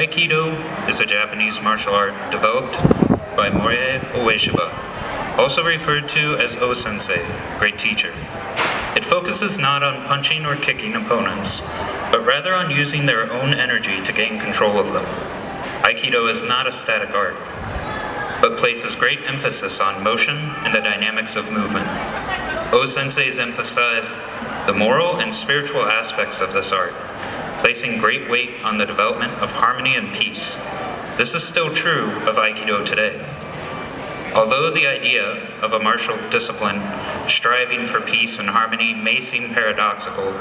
Aikido is a Japanese martial art developed by Morihei Ueshiba, also referred to as O-sensei, great teacher. It focuses not on punching or kicking opponents, but rather on using their own energy to gain control of them. Aikido is not a static art, but places great emphasis on motion and the dynamics of movement. O-senseis emphasize the moral and spiritual aspects of this art, placing great weight on the development of harmony and peace. This is still true of Aikido today. Although the idea of a martial discipline striving for peace and harmony may seem paradoxical,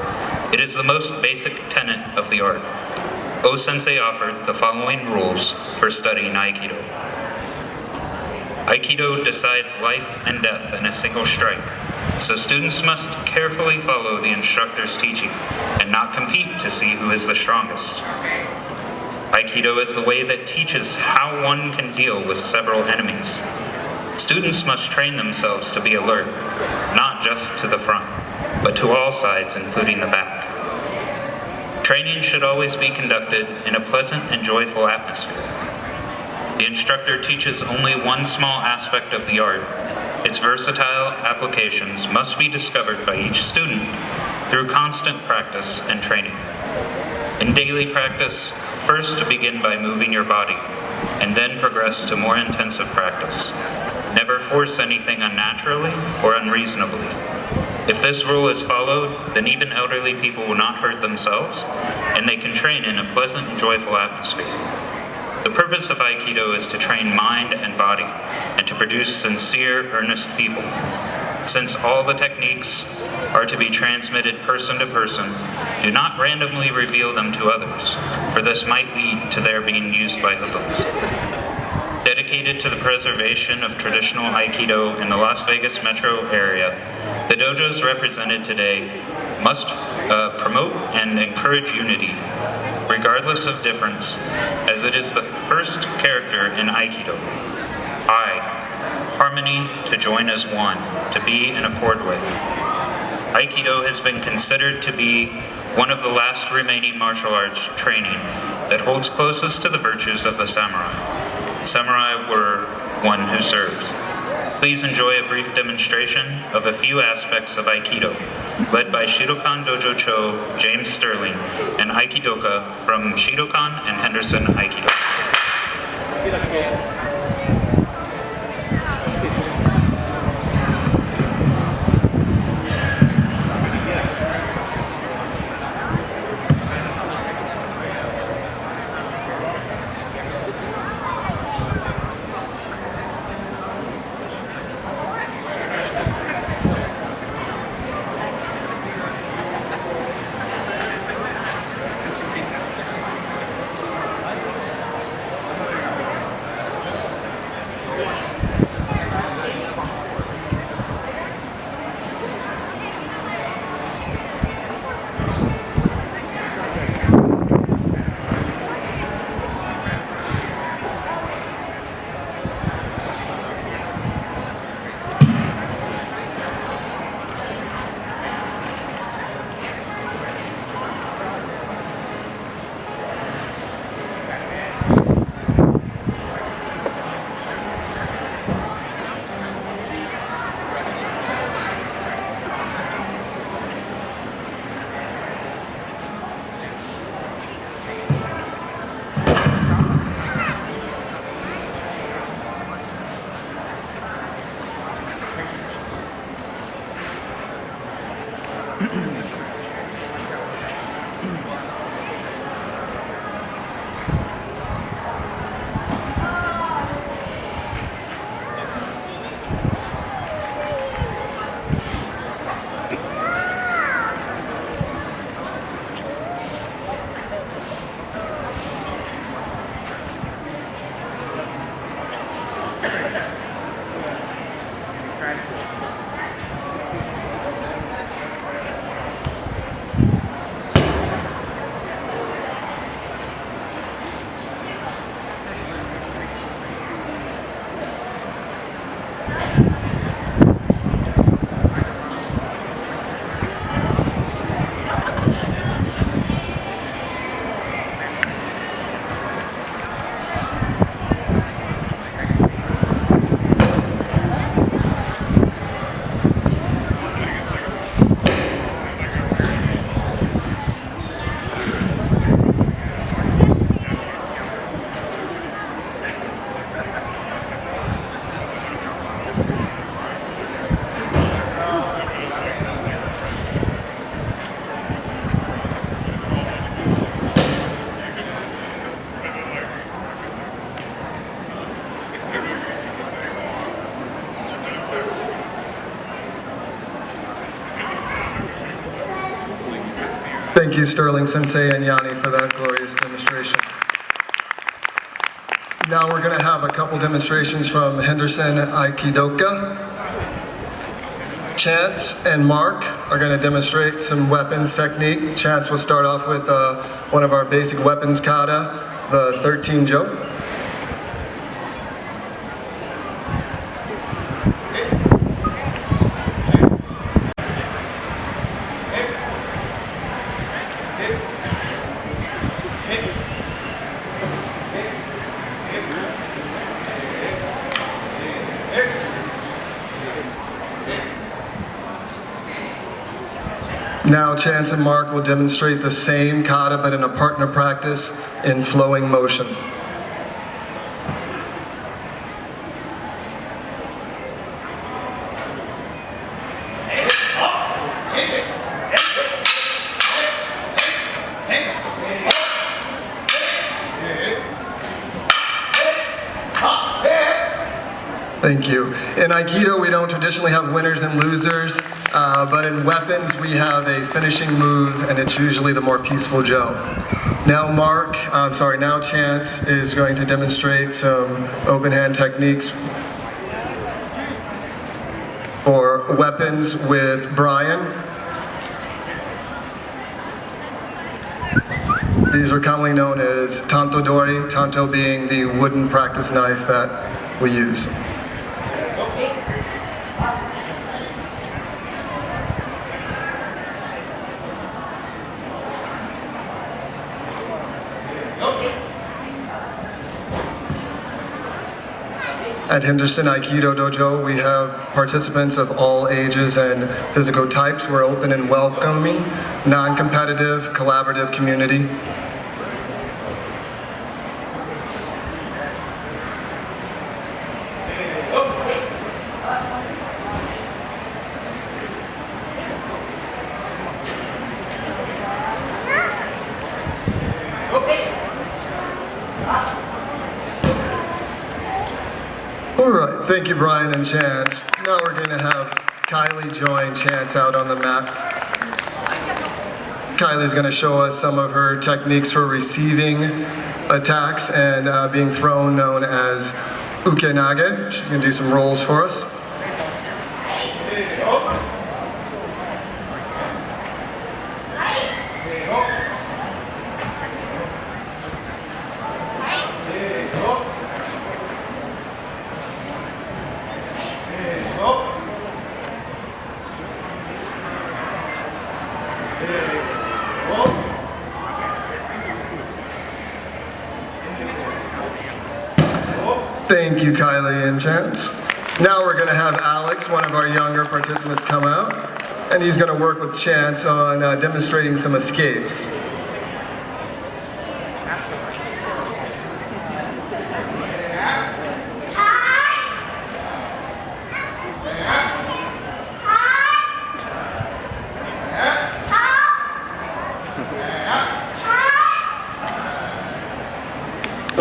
it is the most basic tenet of the art. O-sensei offered the following rules for studying Aikido. Aikido decides life and death in a single strike, so students must carefully follow the instructor's teaching and not compete to see who is the strongest. Aikido is the way that teaches how one can deal with several enemies. Students must train themselves to be alert, not just to the front, but to all sides, including the back. Training should always be conducted in a pleasant and joyful atmosphere. The instructor teaches only one small aspect of the art. Its versatile applications must be discovered by each student through constant practice and training. In daily practice, first begin by moving your body, and then progress to more intensive practice. Never force anything unnaturally or unreasonably. If this rule is followed, then even elderly people will not hurt themselves, and they can train in a pleasant and joyful atmosphere. The purpose of Aikido is to train mind and body, and to produce sincere, earnest people. Since all the techniques are to be transmitted person to person, do not randomly reveal them to others, for this might lead to their being used by hoodlums. Dedicated to the preservation of traditional Aikido in the Las Vegas metro area, the dojos represented today must promote and encourage unity, regardless of difference, as it is the first character in Aikido. Harmony, to join as one, to be in accord with. Aikido has been considered to be one of the last remaining martial arts training that holds closest to the virtues of the samurai. Samurai were one who serves. Please enjoy a brief demonstration of a few aspects of Aikido, led by Shidokan Dojo Cho James Sterling and Aikidoka from Shidokan and Henderson Aikido. Sterling Sensei and Yanni for that glorious demonstration. Now we're going to have a couple demonstrations from Henderson Aikidoka. Chance and Mark are going to demonstrate some weapons technique. Chance will start off with one of our basic weapons kata, the 13 Jo. Now Chance and Mark will demonstrate the same kata but in a partner practice in flowing motion. Thank you. In Aikido, we don't traditionally have winners and losers, but in weapons, we have a finishing move, and it's usually the more peaceful Jo. Now Chance is going to demonstrate some open hand techniques for weapons with Brian. These are commonly known as tanto dori, tanto being the wooden practice knife that we use. At Henderson Aikido Dojo, we have participants of all ages and physical types. We're open and welcoming, non-competitive, collaborative community. All right, thank you, Brian and Chance. Now we're going to have Kylie join Chance out on the mat. Kylie's going to show us some of her techniques for receiving attacks and being thrown, known as ukenage. She's going to do some rolls for us. Thank you, Kylie and Chance. Now we're going to have Alex, one of our younger participants, come out, and he's going to work with Chance on demonstrating some escapes.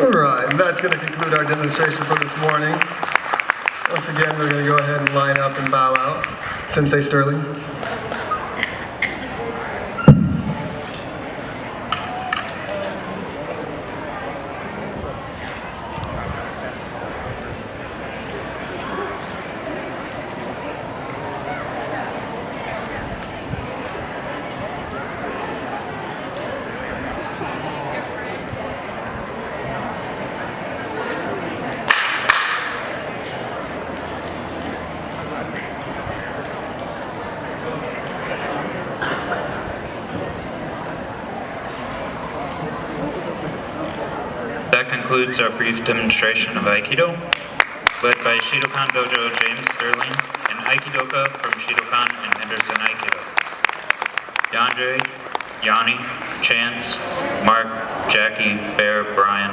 Alright, that's going to conclude our demonstration for this morning. Once again, we're going to go ahead and line up and bow out. Sensei Sterling. That concludes our brief demonstration of Aikido, led by Shidokan Dojo James Sterling and Aikidoka from Shidokan and Henderson Aikido. DeAndre, Yanni, Chance, Mark, Jackie, Bear, Brian,